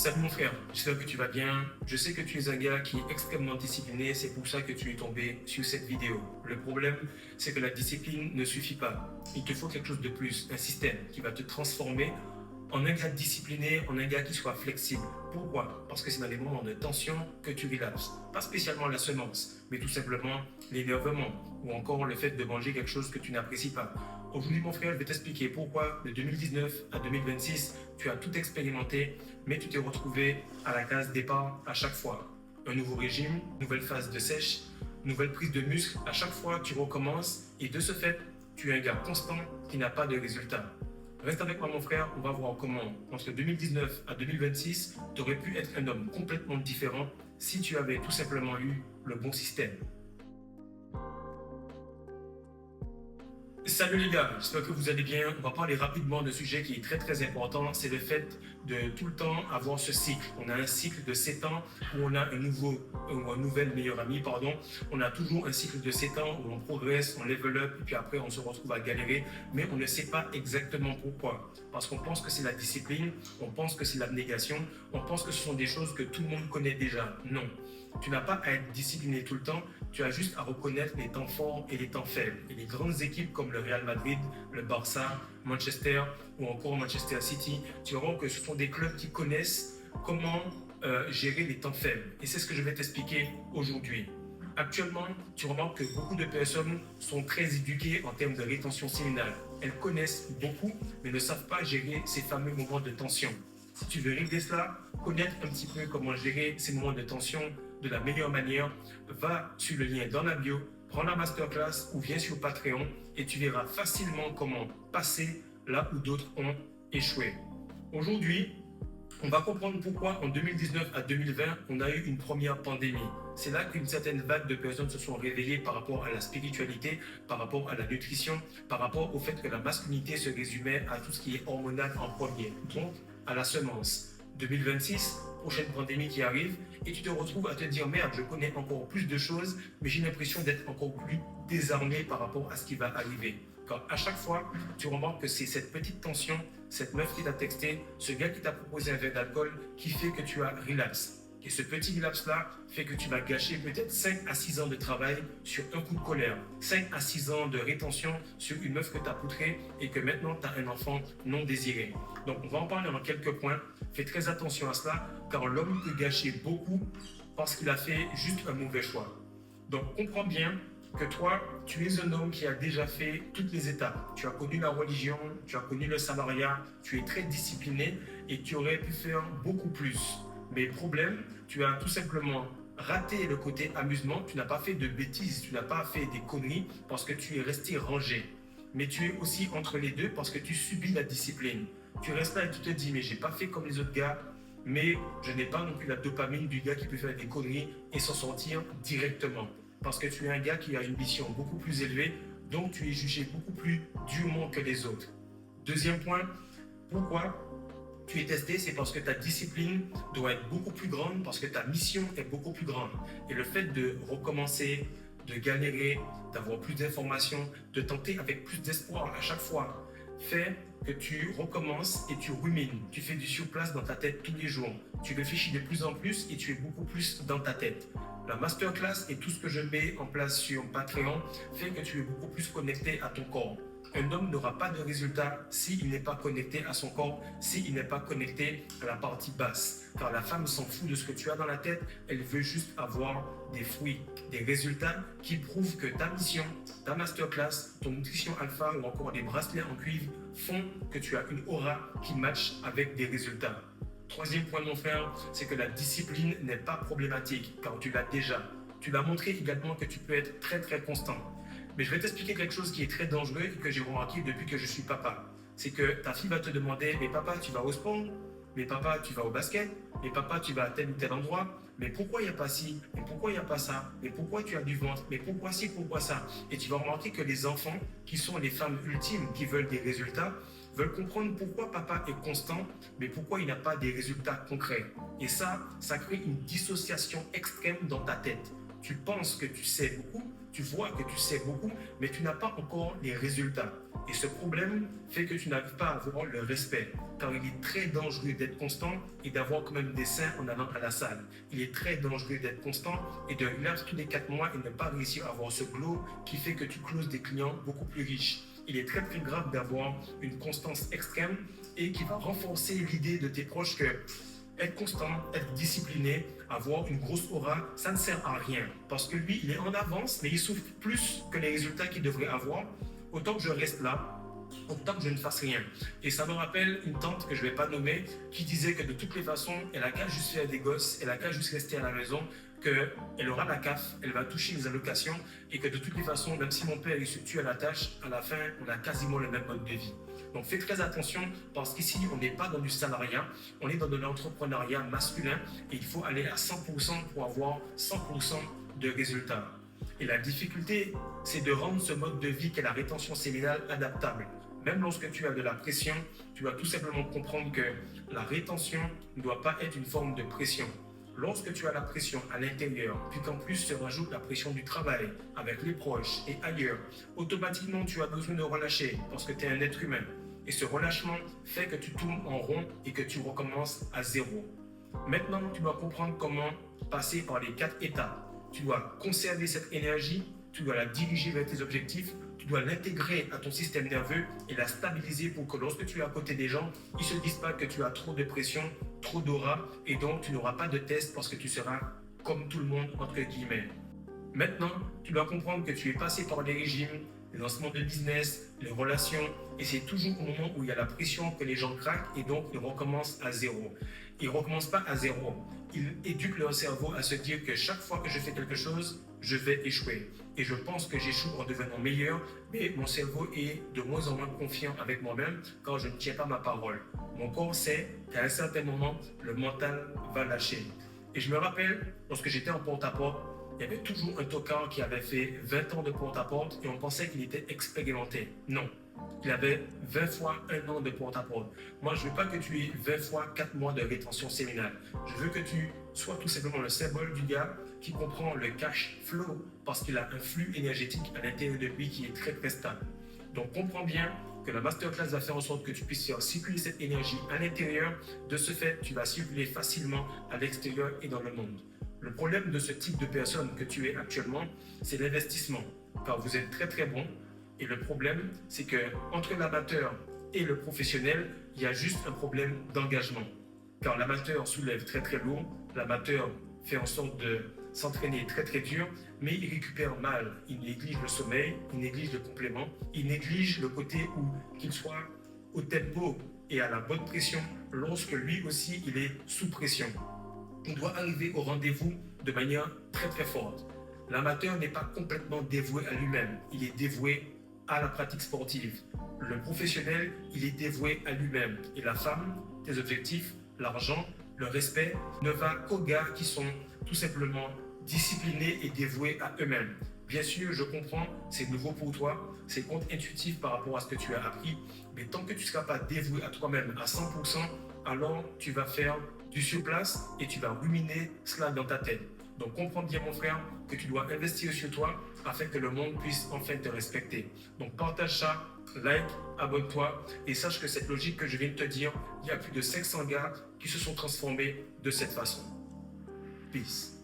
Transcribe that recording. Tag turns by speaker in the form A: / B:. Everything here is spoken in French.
A: Salut mon frère, j'espère que tu vas bien. Je sais que tu es un gars qui est extrêmement discipliné, c'est pour ça que tu es tombé sur cette vidéo. Le problème, c'est que la discipline ne suffit pas. Il te faut quelque chose de plus, un système qui va te transformer en un gars discipliné, en un gars qui soit flexible. Pourquoi? Parce que c'est dans les moments de tension que tu relapses. Pas spécialement la semence, mais tout simplement l'énervement ou encore le fait de manger quelque chose que tu n'apprécies pas. Aujourd'hui, mon frère, je vais t'expliquer pourquoi de 2019 à 2026, tu as tout expérimenté, mais tu t'es retrouvé à la case départ à chaque fois. Un nouveau régime, nouvelle phase de sèche, nouvelle prise de muscle. À chaque fois, tu recommences et de ce fait, tu es un gars constant qui n'a pas de résultat. Reste avec moi mon frère, on va voir comment, entre 2019 à 2026, tu aurais pu être un homme complètement différent si tu avais tout simplement eu le bon système. Salut les gars, j'espère que vous allez bien. On va parler rapidement d'un sujet qui est très important, c'est le fait de tout le temps avoir ce cycle. On a un cycle de 7 ans où on a un nouvel meilleur ami, pardon. On a toujours un cycle de 7 ans où on progresse, on level up, et puis après on se retrouve à galérer, mais on ne sait pas exactement pourquoi. Parce qu'on pense que c'est la discipline, on pense que c'est l'abnégation, on pense que ce sont des choses que tout le monde connaît déjà. Non. Tu n'as pas à être discipliné tout le temps, tu as juste à reconnaître les temps forts et les temps faibles. Et les grandes équipes comme le Real Madrid, le Barça, Manchester ou encore Manchester City, tu verras que ce sont des clubs qui connaissent comment gérer les temps faibles. Et c'est ce que je vais t'expliquer aujourd'hui. Actuellement, tu remarques que beaucoup de personnes sont très éduquées en termes de rétention séminale. Elles connaissent beaucoup, mais ne savent pas gérer ces fameux moments de tension. Si tu veux régler cela, connaître un petit peu comment gérer ces moments de tension de la meilleure manière, va sur le lien dans la bio, prends la masterclass ou viens sur Patreon et tu verras facilement comment passer là où d'autres ont échoué. Aujourd'hui, on va comprendre pourquoi en 2019 à 2020, on a eu une première pandémie. C'est là qu'une certaine vague de personnes se sont réveillées par rapport à la spiritualité, par rapport à la nutrition, par rapport au fait que la masculinité se résumait à tout ce qui est hormonal en premier, donc à la semence. 2026, prochaine pandémie qui arrive, et tu te retrouves à te dire merde, je connais encore plus de choses, mais j'ai l'impression d'être encore plus désarmé par rapport à ce qui va arriver. Car à chaque fois, tu remarques que c'est cette petite tension, cette meuf qui t'a texté, ce gars qui t'a proposé un verre d'alcool qui fait que tu as relapse. Et ce petit relapse-là fait que tu vas gâcher peut-être 5 à 6 ans de travail sur un coup de colère, 5 à 6 ans de rétention sur une meuf que tu as poutrée et que maintenant tu as un enfant non désiré. Donc on va en parler en quelques points. Fais très attention à cela, car l'homme peut gâcher beaucoup parce qu'il a fait juste un mauvais choix. Donc comprends bien que toi, tu es un homme qui a déjà fait toutes les étapes. Tu as connu la religion, tu as connu le salariat, tu es très discipliné et tu aurais pu faire beaucoup plus. Mais problème, tu as tout simplement raté le côté amusement, tu n'as pas fait de bêtises, tu n'as pas fait des conneries parce que tu es resté rangé. Mais tu es aussi entre les deux parce que tu subis la discipline. Tu restes là et tu te dis, mais j'ai pas fait comme les autres gars, mais je n'ai pas non plus la dopamine du gars qui peut faire des conneries et s'en sortir directement. Parce que tu es un gars qui a une mission beaucoup plus élevée, donc tu es jugé beaucoup plus durement que les autres. Deuxième point, pourquoi tu es testé, c'est parce que ta discipline doit être beaucoup plus grande, parce que ta mission est beaucoup plus grande. Et le fait de recommencer, de galérer, d'avoir plus d'informations, de tenter avec plus d'espoir à chaque fois, fait que tu recommences et tu rumines. Tu fais du surplace dans ta tête tous les jours. Tu réfléchis de plus en plus et tu es beaucoup plus dans ta tête. La masterclass et tout ce que je mets en place sur Patreon fait que tu es beaucoup plus connecté à ton corps. Un homme n'aura pas de résultat s'il n'est pas connecté à son corps, s'il n'est pas connecté à la partie basse. Car la femme s'en fout de ce que tu as dans la tête, elle veut juste avoir des fruits, des résultats qui prouvent que ta mission, ta masterclass, ton nutrition alpha ou encore des bracelets en cuivre font que tu as une aura qui matche avec des résultats. Troisième point mon frère, c'est que la discipline n'est pas problématique car tu l'as déjà. Tu l'as montré également que tu peux être très constant. Mais je vais t'expliquer quelque chose qui est très dangereux et que j'ai remarqué depuis que je suis papa. C'est que ta fille va te demander, mais papa, tu vas au sport? Mais papa, tu vas au basket? Mais papa, tu vas à tel ou tel endroit? Mais pourquoi il n'y a pas ci? Mais pourquoi il n'y a pas ça? Mais pourquoi tu as du ventre? Mais pourquoi ci, pourquoi ça? Et tu vas remarquer que les enfants, qui sont les femmes ultimes, qui veulent des résultats, veulent comprendre pourquoi papa est constant, mais pourquoi il n'a pas des résultats concrets. Et ça crée une dissociation extrême dans ta tête. Tu penses que tu sais beaucoup, tu vois que tu sais beaucoup, mais tu n'as pas encore les résultats. Et ce problème fait que tu n'arrives pas à avoir le respect, car il est très dangereux d'être constant et d'avoir quand même des seins en allant à la salle. Il est très dangereux d'être constant et de relax tous les 4 mois et ne pas réussir à avoir ce glow qui fait que tu closes des clients beaucoup plus riches. Il est très très grave d'avoir une constance extrême et qui va renforcer l'idée de tes proches que être constant, être discipliné, avoir une grosse aura, ça ne sert à rien. Parce que lui, il est en avance, mais il souffre plus que les résultats qu'il devrait avoir. Autant que je reste là, autant que je ne fasse rien. Et ça me rappelle une tante que je ne vais pas nommer, qui disait que de toutes les façons, elle a qu'à juste faire des gosses, elle a qu'à juste rester à la maison, qu'elle aura la CAF, elle va toucher les allocations, et que de toutes les façons, même si mon père il se tue à la tâche, à la fin, on a quasiment le même mode de vie. Donc fais très attention, parce qu'ici, on n'est pas dans du salariat, on est dans de l'entrepreneuriat masculin, et il faut aller à 100% pour avoir 100% de résultats. Et la difficulté, c'est de rendre ce mode de vie qu'est la rétention séminale adaptable. Même lorsque tu as de la pression, tu dois tout simplement comprendre que la rétention ne doit pas être une forme de pression. Lorsque tu as la pression à l'intérieur, puis qu'en plus se rajoute la pression du travail avec les proches et ailleurs, automatiquement tu as besoin de relâcher parce que tu es un être humain. Et ce relâchement fait que tu tournes en rond et que tu recommences à zéro. Maintenant, tu dois comprendre comment passer par les 4 étapes. Tu dois conserver cette énergie, tu dois la diriger vers tes objectifs, tu dois l'intégrer à ton système nerveux et la stabiliser pour que lorsque tu es à côté des gens, ils ne se disent pas que tu as trop de pression, trop d'aura et donc tu n'auras pas de test parce que tu seras comme tout le monde entre guillemets. Maintenant, tu dois comprendre que tu es passé par les régimes, les lancements de business, les relations et c'est toujours au moment où il y a la pression que les gens craquent et donc ils recommencent à zéro. Ils ne recommencent pas à zéro. Ils éduquent leur cerveau à se dire que chaque fois que je fais quelque chose, je vais échouer. Et je pense que j'échoue en devenant meilleur, mais mon cerveau est de moins en moins confiant avec moi-même quand je ne tiens pas ma parole. Mon corps sait qu'à un certain moment, le mental va lâcher. Et je me rappelle, lorsque j'étais en porte-à-porte, il y avait toujours un tocard qui avait fait 20 ans de porte-à-porte et on pensait qu'il était expérimenté. Non, il avait 20 fois 1 an de porte-à-porte. Moi, je ne veux pas que tu aies 20 fois 4 mois de rétention séminale. Je veux que tu sois tout simplement le symbole du gars qui comprend le cash flow parce qu'il a un flux énergétique à l'intérieur de lui qui est très très stable. Donc, comprends bien que la masterclass va faire en sorte que tu puisses faire circuler cette énergie à l'intérieur. De ce fait, tu vas circuler facilement à l'extérieur et dans le monde. Le problème de ce type de personne que tu es actuellement, c'est l'investissement, car vous êtes très très bon. Et le problème, c'est que entre l'amateur et le professionnel, il y a juste un problème d'engagement. Car l'amateur soulève très très lourd, l'amateur fait en sorte de s'entraîner très très dur, mais il récupère mal. Il néglige le sommeil, il néglige le complément, il néglige le côté où qu'il soit au tempo et à la bonne pression lorsque lui aussi il est sous pression. On doit arriver au rendez-vous de manière très très forte. L'amateur n'est pas complètement dévoué à lui-même, il est dévoué à la pratique sportive. Le professionnel, il est dévoué à lui-même. Et la femme, tes objectifs, l'argent, le respect, ne va qu'aux gars qui sont tout simplement disciplinés et dévoués à eux-mêmes. Bien sûr, je comprends, c'est nouveau pour toi, c'est contre-intuitif par rapport à ce que tu as appris, mais tant que tu ne seras pas dévoué à toi-même à 100%, alors tu vas faire du surplace et tu vas ruminer cela dans ta tête. Donc comprends bien mon frère que tu dois investir sur toi afin que le monde puisse enfin te respecter. Donc partage ça, like, abonne-toi et sache que cette logique que je viens de te dire, il y a plus de 500 gars qui se sont transformés de cette façon. Peace.